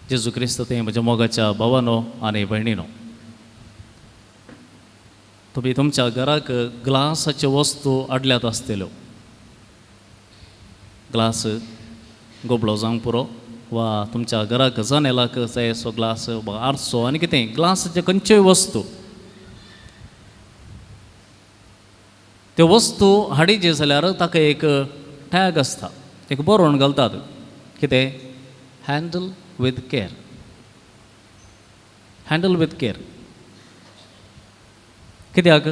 जेजू क्रिस्त ते म्हज्या मोगाच्या भावानो आनी भयणीनो, तुम्ही तुमच्या घराक ग्लासाच्यो वस्तू हाडल्यात आसतल्यो. ग्लास गोबळो जावंक पुरो, वा तुमच्या घराक जनेलाक जाय असो ग्लास, वा आरसो आनी कितें ग्लासाच्यो खंयच्योय वस्तू, त्यो वस्तू हाडिच्यो जाल्यार ताका एक टॅग आसता, एक बरोवन घालतात, कितें handle with care. Handle with care कित्याक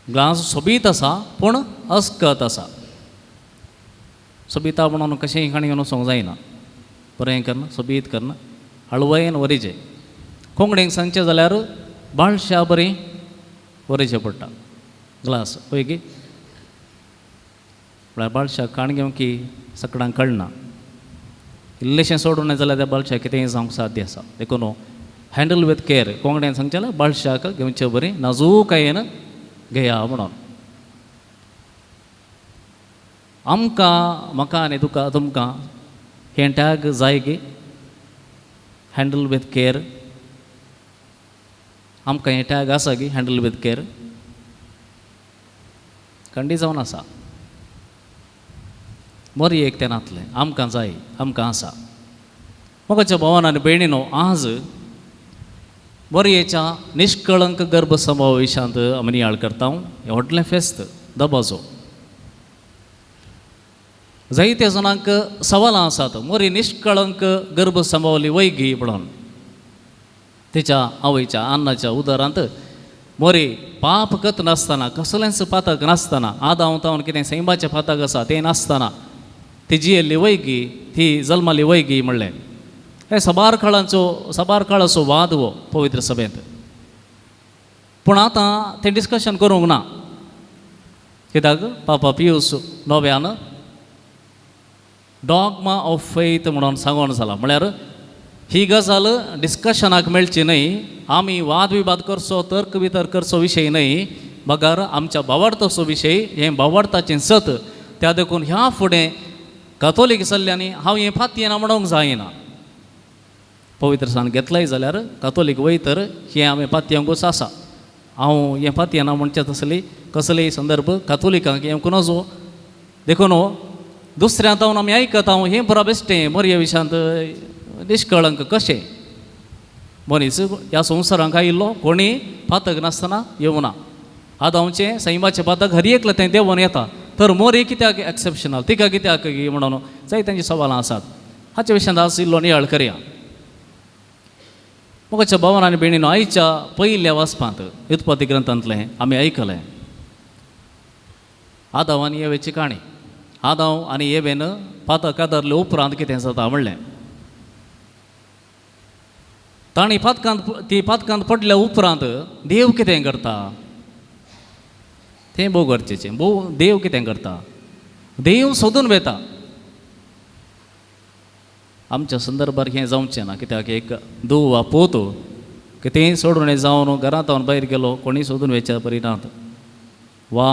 ग्लास सोबीत आसा पूण अस्कत आसा. सोबीता म्हणून कशेंय काणयोन वचोंक जायना, बरें करना, सोबीत करना, हळवयेन वरिचें. कोंकणीक सांगचें जाल्यार बाळशा बरी वरिचें पडटा. ग्लास पळय की म्हळ्यार बाळशा काण घेवंक की सकाळांक कळना, इल्लेशें सोडून जाल्यार त्या बाळशाक कितेंय जावंक साध्य आसा. देखून हँडल विथ केअर कोंकणीन सांगचें जाल्यार बाळशाक घेवचें बरी नाजूकायेन घेया म्हणून. आमकां, म्हाका आनी तुका, तुमकां हें टॅग जाय गी, हँडल विथ केअर. आमकां हें टॅग आसा गी, हँडल विथ केअर. खंडी जावन आसा, मोरी एक तें नातलें, आमकां जाय, आमकां आसा. मोगाच्या भावान आनी भयणीनो, आज मोरयेच्या निश्कळंक गर्भ समावेशांत आमी नियाळ करता. हें व्हडलें फेस्त दबाजो. जायत्या जाणांक सवालां आसात, मोरी निश्कळंक गर्भ समावली वैगी म्हणून. तिच्या आवयच्या अन्नाच्या उदरांत मोरी पाप कत नासतना, कसलेंच पातक नासतना, आदां तावन कितें सैमाचें पातक आसा तें नासतना ती जियेल्ली वैगी, ती जल्माली वैगी म्हणलें. हे सबार काळाचो वाद हो पवित्र सभेंत. पूण आतां तें डिस्कशन करूंक ना, कित्याक पापा पियूस नव्यान डॉग्मा ऑफ फेथ म्हणून सांगून जाला. म्हळ्यार ही गजाल डिस्कशनाक मेळची न्हय, आमी वाद विवाद करचो, तर्क वितर्क करचो विशय न्हय, बगार आमच्या भावार्थाचो विशय. हें भावार्थाचें सत, त्या देखून ह्या फुडें कातोलीक जाल्ल्यांनी हांव हें फातयेना म्हणूंक जायना. पवित्र स्थान घेतलें जाल्यार कातोलीक वयतर हें हांवें फातयेंकूच आसा. हांव हें फातयेना म्हणचें तसली कसलेय संदर्भ कातोलिकांक येवंक नजो. देखून दुसऱ्या जावन आमी आयकता हें बरा बेश्टें मोरये विशांत निश्कळंक कशें. मनीस ह्या संवसारांक आयिल्लो कोणी फातक नासतना येवना. आदांचें सैमाचें पातक हर एकलें तें देंवन येता, तर मोरी कित्याक एक्सेप्शनल, तिका कित्याक म्हणून जाय तांची सवालां आसात. हाचे विशयांत आज इल्लो नियाळ करया. मोगाच्या भावान आनी भयणीनो, आयच्या पयल्या वाचपांत उत्पत्ती ग्रंथांतलें आमी आयकलें आदाव आनी येवेची काणी. आदाव आनी येवेन पातक आदारले उपरांत कितें जाता म्हणलें, तांणी पातकांत पडल्या उपरांत देव कितें करता तें भोव गरजेचें. देव कितें करता, देव सोदून वेता. आमच्या संदर्भार हें जावचें ना, कित्याक एक धूव वा पोत कितेंय सोडून जावन घरांत भायर गेलो, कोणी सोदून वेच्या परिणात, वा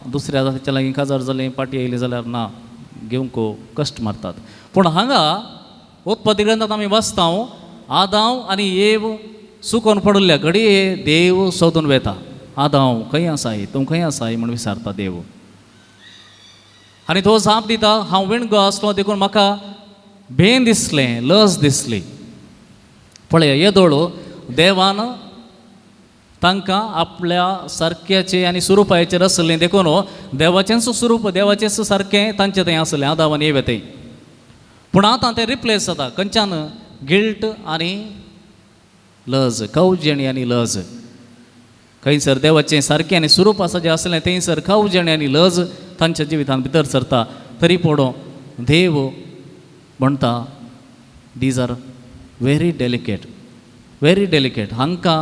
दुसऱ्या जातीच्या लागीं काजार जालें, पाटी येयली जाल्यार ना, घेवंक कश्ट मारतात. पूण हांगा उत्पत्ती ग्रंथांत आमी वाचता, आदाव आनी येव सुकोवन पडल्या घडये देव सोदून वेता. आदाव खंय आसाय, तूं खंय आसाय म्हूण विचारता देव. आनी तो जाप दिता, हांव विणगो आसलो देखून म्हाका भेन दिसलें, लज दिसली. पळय येदोळ देवान तांकां आपल्या सारक्याचें आनी स्वरुपाचेर आसलें. देखून देवाचेंच स्वरूप, देवाचेंच सारकें तांचें थंय आसलें, आदाव आनी येवे थंय. पूण आतां तें रिप्लेस जाता खंयच्यान, गिल्ट आनी लज, कवजेणी आनी लज. खंयसर देवाचें सारकें आनी स्वरूप आसा जें आसलें थंयसर कवजेणी आनी लज तांच्या जिवितांत भितर सरता. तरी पूण देव म्हणटा, these are very delicate, very delicate. हांकां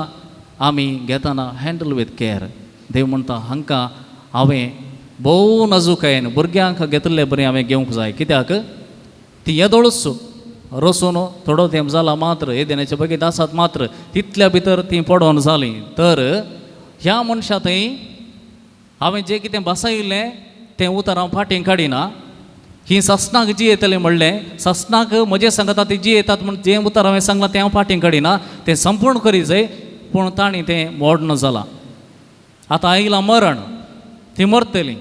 आमी घेतना हँडल विथ केअर. देव म्हणटा, हांकां हांवें भोव नाजूकायेन भुरग्यांक घेतले बरें हांवें घेवंक जाय. कित्याक ती येदोळूच रसून थोडो तेंप जाला मात्र, हे देण्याच्या बगेत आसात मात्र, तितल्या भितर ती पडोवन जाली. तर ह्या मनशा थंय हांवें जें कितें बसयिल्लें तें उतर हांव फाटीं काडिना. ही ससनाक जी येतले म्हणलें ससनाक म्हजे सांगता ती जी येतात म्हण जें उतर हांवें सांगलां तें हांव फाटीं काडिना तें संपूर्ण करी जाय पूण तांणी तें मोडण जालां आतां आयलां मरण ती मरतलीं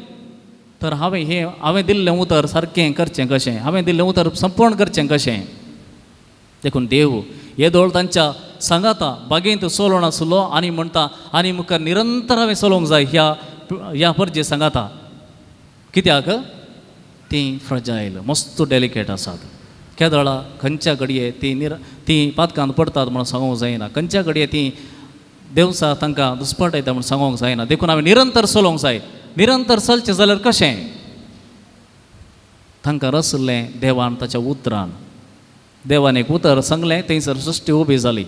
तर हांवें दिल्लें उतर सारकें करचें कशें हांवें दिल्लें उतर संपूर्ण करचें कशें देखून देव येदोळ तांच्या सांगाता बागेंत चलोवन आसलो आनी म्हणटा आनी मुखार निरंतर हांवें चलोवंक जाय ह्या परजे सांगाता कित्याक ती फ्रजायल मस्त डेलिकेट आसात केदळा खंयच्या घडये ती पातकांत पडटात म्हणून सांगूंक जायना खंयच्या घडये ती देवसा तांकां दुस्पट म्हण सांगूंक जायना देखून हांवें निरंतर चलोवंक जाय निरंतर चलचें जाल्यार कशें तांकां रचलें देवान ताच्या उतरान देवान एक उतर सांगलें थंयसर सृश्टी उबी जाली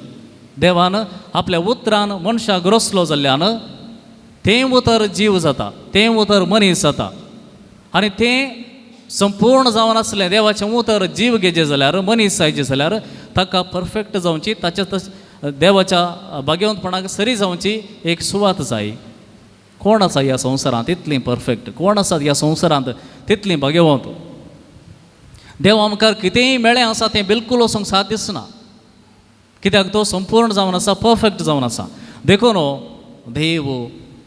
देवान आपल्या उतरान मनशाक रचलो जाल्ल्यान तें उतर जीव जाता तें उतर मनीस जाता आनी तें संपूर्ण जावन आसलें देवाचें उतर जीव घेजे जाल्यार मनीस जायचे जाल्यार ताका परफेक्ट जावची ताच्या देवाच्या भाग्यवंतपणाक सरी जावची एक सुवात जाय कोण आसा ह्या संवसारांत तितलीं परफेक्ट कोण आसात ह्या संवसारांत तितलीं भाग्यवंत देव आमकां कितेंय मेळ्ळें आसा तें बिलकूल वचूंक साथ दिसना कित्याक तो संपूर्ण जावन आसा परफेक्ट जावन आसा देखून देव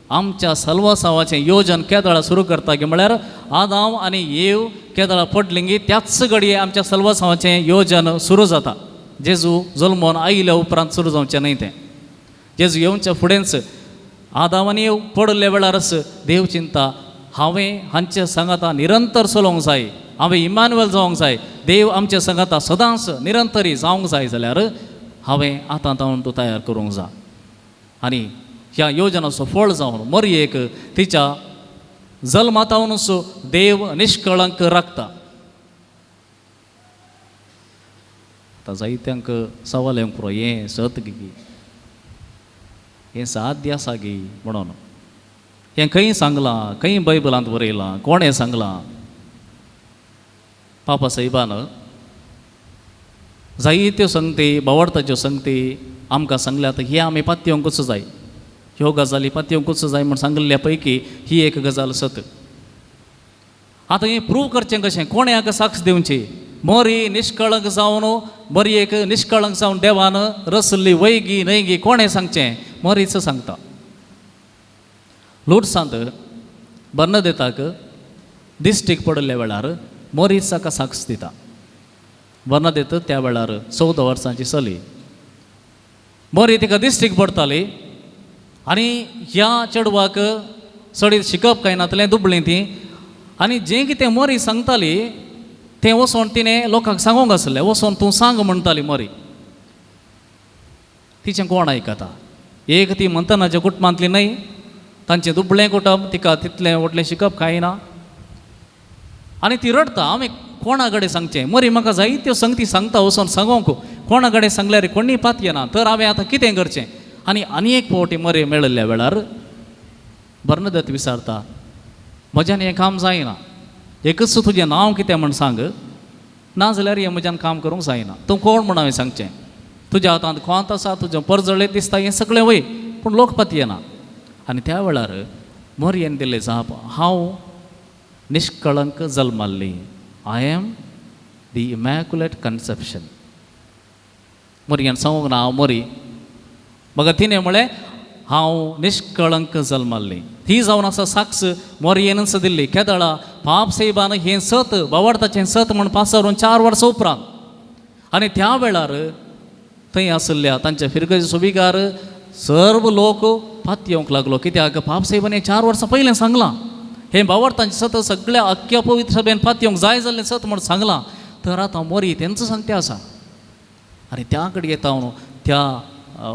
आमच्या सल्वासावाचें योजन केदळा सुरू करता की म्हळ्यार आदाम आनी येव केदळा पडलीं की त्याच घडये आमच्या सल्वासावाचें योजन सुरू जाता जेजू जल्मोन आयल्या उपरांत सुरू जावचें न्हय तें जेजू येवच्या फुडेंच आदाम आनी येव पडले वेळारच देव चिंता हांवें हांचे सांगाता निरंतर चलोवंक जाय हांवें इमानुएल जावंक जाय देव आमचे सांगाता सदांच निरंतरी जावंक जाय जाल्यार हांवें आतां तूं तयार करूंक जाय आनी ह्या योजनाचो फळ जावन मरयेक तिच्या जल्मातावनूच देव निश्कळंक राखता आतां जायत्यांक सवाल येवंक पुरो हें सत गी हें साध्य आसा गी म्हणून हें खंय सांगलां खंय बायबलांत बरयलां कोणें सांगलां पापा साहेबान जायत्यो संगती बावडताच्यो संगती आमकां सांगल्यात हे आमी पातयेवंकूच जाय ह्यो गजाली पातयेवंकूच जाय म्हूण सांगलेल्या पैकी ही एक गजाल सत आतां हें प्रूव करचें कशें कोणें हाका साक्ष दिवची मरी निश्कळंक जावन मरयेक निश्कळंक जावन देवान रचल्ली वैगी न्हयगी कोणें सांगचें मरीच सांगता लुड्सांत बर्नदेताक दिश्टीक पडले वेळार मरीच ताका साक्ष दिता बर्नदेत त्या वेळार 14 वर्सांची चली मरी तिका दिश्टीक पडटाली आनी ह्या चेडवाक चडीत शिकप काय नातलें दुबळीं ती आनी जें कितें मरी सांगताली तें वचोन तिणें लोकांक सांगूंक आसलें वचोन तूं सांग म्हणटाली मरी तिचें कोण आयकता एक ती मंथनाच्या कुटुंबांतली न्हय तांचें दुबळें कुटुंब तिका तितलें व्हडलें शिकप काय ना आनी ती रडता हांवें कोणा कडेन सांगचें मरी म्हाका जायत्यो संगती सांगता वचोन सांगोंक कोणा कडेन सांगल्यार कोणी पातयना तर हांवें आतां कितें करचें आनी एक फावटी मरी मेळिल्ल्या वेळार बर्नदेत विचारता म्हज्यान हें काम जायना एकच तुजें नांव कितें म्हण सांग नाजाल्यार हें म्हज्यान काम करूंक जायना तूं कोण म्हण हांवें सांगचें तुज्या हातांत कोंत आसा तुजें परजळें दिसता हें सगळें वय पूण लोक पातयना आनी त्या वेळार मरयेन दिलें जाप हांव निश्कळंक जल्माल्ली I am the immaculate conception मरयेन सांगूंक ना हांव मरी म्हाका तिणें म्हळें हांव निश्कळंक जल्माल्ली ही जावन आसा साक्ष मरयेनच दिल्ली केदळा पाप साहेबान हें सत बावडताचें सत म्हण पासरून 4 वर्सां उपरांत आनी त्या वेळार थंय आसल्या तांच्या फिरगेचे सुविगार सर्व लोक पातयेवंक लागलो कित्याक पाप साहेबान हें 4 वर्सां पयलें सांगलां हें बावडताचें सत सगळ्या अख्ख्या पवित्र सभेन पातयेवंक जाय जाल्लें सत म्हण सांगलां तर आतां मरी तेंच सांगतें आसा आनी त्या कडेन येता त्या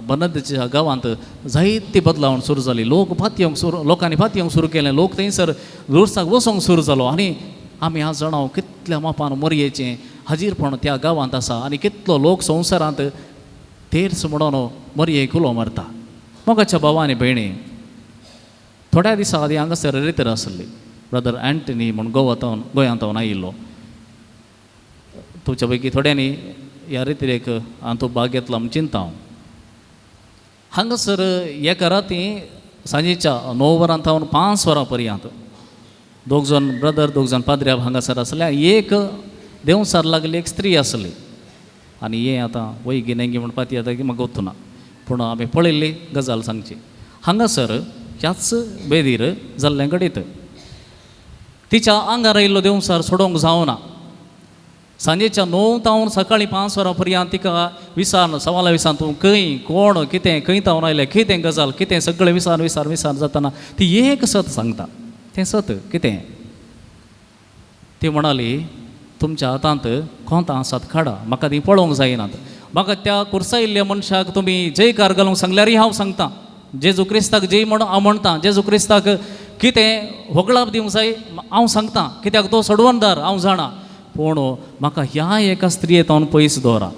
बर्नदेच्या गांवांत जायती बदलावण सुरू जाली लोकांनी पातयेवंक सुरू केलें लोक थंयसर लुड्साक वचोंक सुरू जालो आनी आमी आज जाणाव कितल्या मापान मरयेचें हाजीरपण त्या गांवांत आसा आनी कितलो लोक संवसारांत तेर्स म्हणून मरयेक उलो मारता मोगाच्या भावा आनी भयणी थोड्या दिसा आदी हांगासर रितर आसली ब्रदर एंटनी म्हूण गोंयांत आयिल्लो तुमच्या पैकी थोड्यांनी ह्या रितीरेक हातूंत भाग घेतला म्हूण चिंता हांव हांगासर एका राती सांजेच्या 9 वरां सावन 5 वरां पर्यंत दोग जाण ब्रदर, दोग जाण पाद्र्या हांगासर आसले. एक देंवसार लागली एक स्त्री आसली. आनी हें आतां वैगी नेंगी म्हणपा ती आतां म्हाका गोतूना, पूण हांवें पळयल्ली गजाल सांगची. हांगासर ह्याच बेदीर जाल्लें घडीत तिच्या आंगार आयिल्लो देंवसार सोडोवंक जावना. सांजेच्या 9 तावन सकाळीं 5 वरां पर्यंत तिका विचार सवालां विचार तूं खंय कोण कितें खंय तावन आयलें कितें गजाल कितें सगळें विचार जातना ती एक सत सांगता. तें सत कितें? ती म्हणाली तुमच्या हातांत खोंतां आसात काडा, म्हाका ती पळोवंक जायनात. म्हाका त्या कुर्सायिल्ल्या मनशाक तुमी जयकार घालूंक सांगल्यारय हांव सांगतां. जेजू क्रिस्ताक जय म्हणून हांव म्हणटां. जेजू क्रिस्ताक कितें होगळाप दिवंक जाय हांव सांगतां, कित्याक तो सोडवणदार हांव जाणा. पूण म्हाका ह्या एका स्त्रिये तावन पयस दवरा,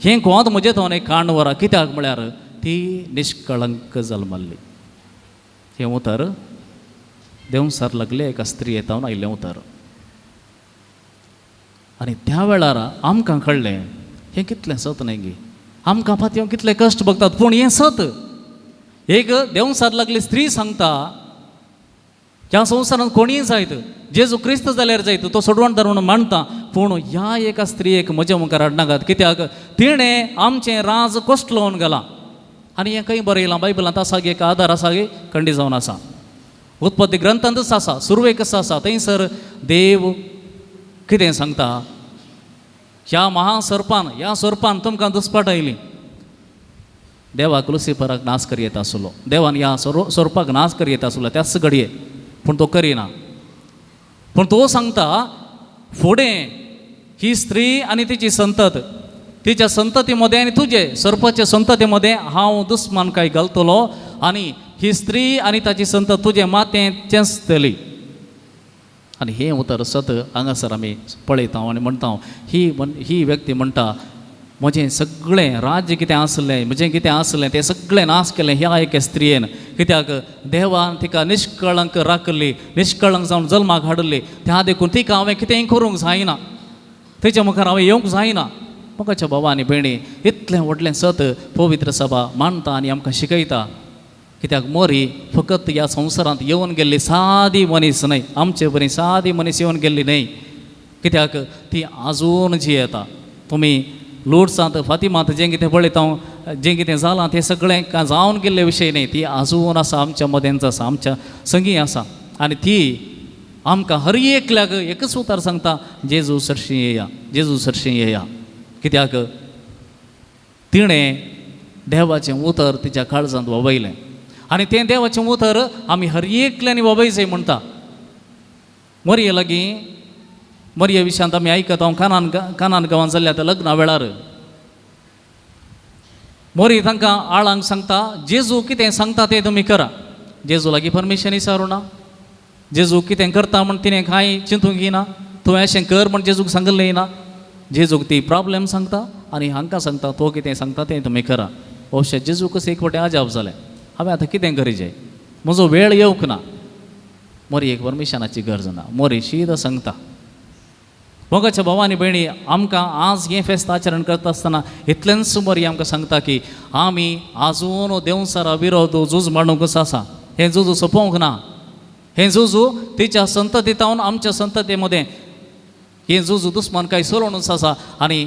हें कोंत म्हजें तावन एक काण व्हरा. कित्याक म्हळ्यार ती निश्कळंक जल्मल्ली. हें उतर देंवसार लागले एका स्त्रिये तावन आयिल्लें उतर. आनी त्या वेळार आमकां कळ्ळें हें कितलें सत न्ही गे. आमकां फाटीं कितले कश्ट भोगतात, पूण हें सत. एक देंवसार लागली स्त्री सांगता ह्या संवसारांत कोणीय जायत, जेजू क्रिस्त जाल्यार जायत, तो सोडवणदार म्हणून मानता. पूण ह्या एका स्त्रियेक म्हज्या मुखार हाडनाकात, कित्याक तिणें आमचें राज कश्ट लावन गेलां. आनी हें खंय बरयलां बायबलांत आसा गे, एक आदार आसा गे, खंडी जावन आसा. उत्पत्ती ग्रंथांतच आसा, सुरवेक कसो आसा थंयसर देव कितें सांगता. ह्या महासर्पान ह्या सर्पान तुमकां दुस्पाट आयली. देवाक लुसिफराक नाश करी येता आसलो, देवान ह्या सर्पाक नाश करी येता आसलो त्याच घडये, पूण तो करिना. पूण तो सांगता फुडें ही स्त्री आनी तिची संतत, तिच्या संतती मदें आनी तुजे सर्पाचे संतती मदें हांव दुस्मानकाय घालतलो आनी ही स्त्री आनी ताची संतत तुजें मातें चेंचतली. आनी हें उतर सत हांगासर आमी पळयता आनी म्हणटा ही व्यक्ती म्हणटा म्हजें सगळें राज्य कितें आसलें, म्हजें कितें आसलें तें सगळें नाश केलें ह्या एका स्त्रियेन. कित्याक देवान तिका निश्कळंक राखली, निश्कळंक जावन जल्माक हाडली. त्या देखून तिका हांवें कितेंय करूंक जायना, तेच्या मुखार हांवें येवंक जायना. मोगाच्या भावा आनी भयणी, इतलें व्हडलें सत पवित्र सभा मांडटा आनी आमकां शिकयता. कित्याक मोरी फकत ह्या संवसारांत येवन गेल्ली सादी मनीस न्हय, आमचे बरी सादी मनीस येवन गेल्ली न्हय. कित्याक ती आजून जियेता. तुमी लोर्ड्सांत फातिमांत जें कितें पळयता, जें कितें जालां तें सगळें जावन गेल्ले विशय न्हय. ती आजून आसा, आमच्या मदेंच आसा, आमच्या संगी आसा. आनी ती आमकां हर एकल्याक एकच उतर सांगता, जेजू सरशी येया, जेजू सरशी येया. कित्याक तिणें देवाचें उतर तिच्या काळजांत वबयलें आनी तें देवाचें उतर आमी हर एकल्यांनी वबयचें म्हणटा. मरये लागीं मरये विशयांत आमी आयकता, हांव कानान गांवांत जाल्ल्या आतां लग्ना वेळार मोरी तांकां आळांक सांगता जेजू कितें सांगता तें तुमी करा. जेजू लागीं परमिशन विचारूं ना, जेजू कितें करता म्हण तिणें कांय चिंतूंक येना, तूं अशें कर म्हण जेजूक सांगलें ना. जेजूक ती प्रॉब्लेम सांगता आनी हांकां सांगता तो कितें सांगता तें तुमी करा. अशें जेजूक एक फावटी अजाप जालें, हांवें आतां कितें करीचें, म्हजो वेळ येवंक ना. मोरी एक परमिशनाची गरज ना, मोरी शीद सांगता. मोगाच्या भावानी भयणी, आमकां आज हें फेस्त आचरण करता आसतना इतलेंच मोरी आमकां सांगता की आमी आजून देंवसारा विरोध झूज मांडूंकच आसा. हें झूज सोंपोवंक ना. हें झूज तिच्या संततींतावन आमच्या संतते मदें हें झूज दुस्मान कांय सोलोवनूच आसा. आनी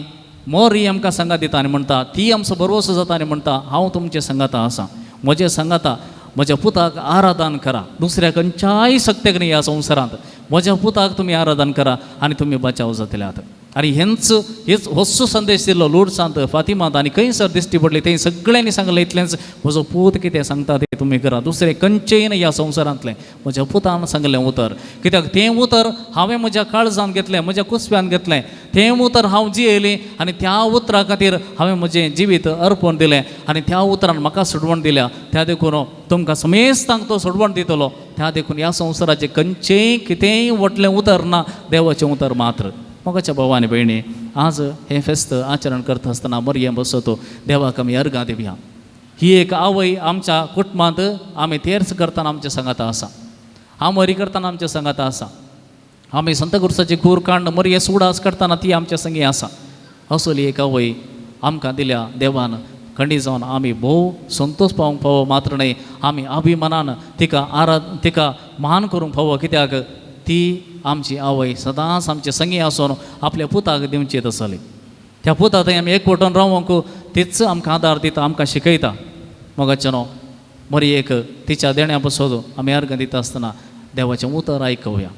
मोरी आमकां सांगात दिता आनी म्हणटा ती आमचो बरोवसो जाता आनी म्हणटा हांव तुमचे संगाता आसा, म्हजें सांगाता, म्हज्या पुताक आराधन करा. दुसऱ्या खंयच्याय सक्तेक न्ही ह्या संवसारांत, म्हज्या पुताक तुमी आराधन करा आनी तुमी बचाव जातल्यात. आनी हेच होस्सो संदेश दिल्लो लोर्ड्सांत, फातिमांत आनी खंयसर दिश्टी पडली. थंय सगळ्यांनी सांगलें इतलेंच, म्हजो पूत कितें सांगता तें तुमी करा. दुसरें खंयचेंय न्ही ह्या संवसारांतलें, म्हज्या पुतान सांगलें उतर. कित्याक तें उतर हांवें म्हज्या काळजांत घेतलें, म्हज्या कुसप्यान घेतलें. तें उतर हांव जियेलें आनी त्या उतरा खातीर हांवें म्हजें जिवीत अर्पण दिलें आनी त्या उतरान म्हाका सोडवण दिल्या. त्या देखून तुमकां समेस्तांक तो सोडवण दितलो. त्या देखून ह्या संवसाराचें खंयचेंय कितेंय व्हडलें उतर ना, देवाचें उतर मात्र. मोगाच्या भावानी भयणी, आज हें फेस्त आचरण करता आसतना मरये बसतो देवाक आमी अर्गां दिवया. ही एक आवय आमच्या कुटुंबांत आमी तेर्स करतना आमच्या सांगाता आसा, आमरी करतना आमच्या सांगाता आसा. आमी संत गुरुसाची कूर कांड मरये सुडास करतना ती आमच्या संगी आसा. असली एक आवय आमकां दिल्या देवान. खंडी जावन आमी भोव संतोश पावोवंक फावो मात्र न्हय, आमी अभिमानान तिका मान करूंक फावो. कित्याक ती आमची आवय सदांच आमचे संगी आसून आपल्या पुताक दिवचीत आसली. त्या पुता थंय आमी एकवटून रावूंक तीच आमकां आदार दिता, आमकां शिकयता. मोगाचेनो बरी एक तिच्या देण्या पासून आमी अर्घ दिता आसतना देवाचें उतर आयकुया.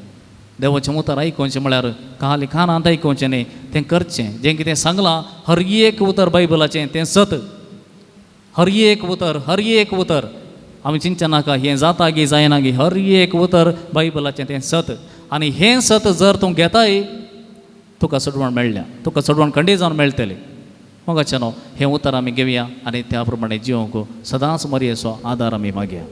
देवाचें उतर आयकुचें म्हळ्यार खाली कानांत आयकुचें न्ही, तें करचें. जें कितें सांगलां हर एक उतर बायबलाचें तें सत. हर एक उतर आमी चिंतचे नाका हें जाता गी जायना गी, हर एक उतर बायबलाचें तें सत. आनी हें सत जर तूं घेताय तुका सडवण मेळ्ळ्या, तुका सडवण खंडी जावन मेळटलें. मोगाचेनो हें उतर आमी घेवया आनी त्या प्रमाणे जिवंक सदांच मरयेचो आदार आमी मागया.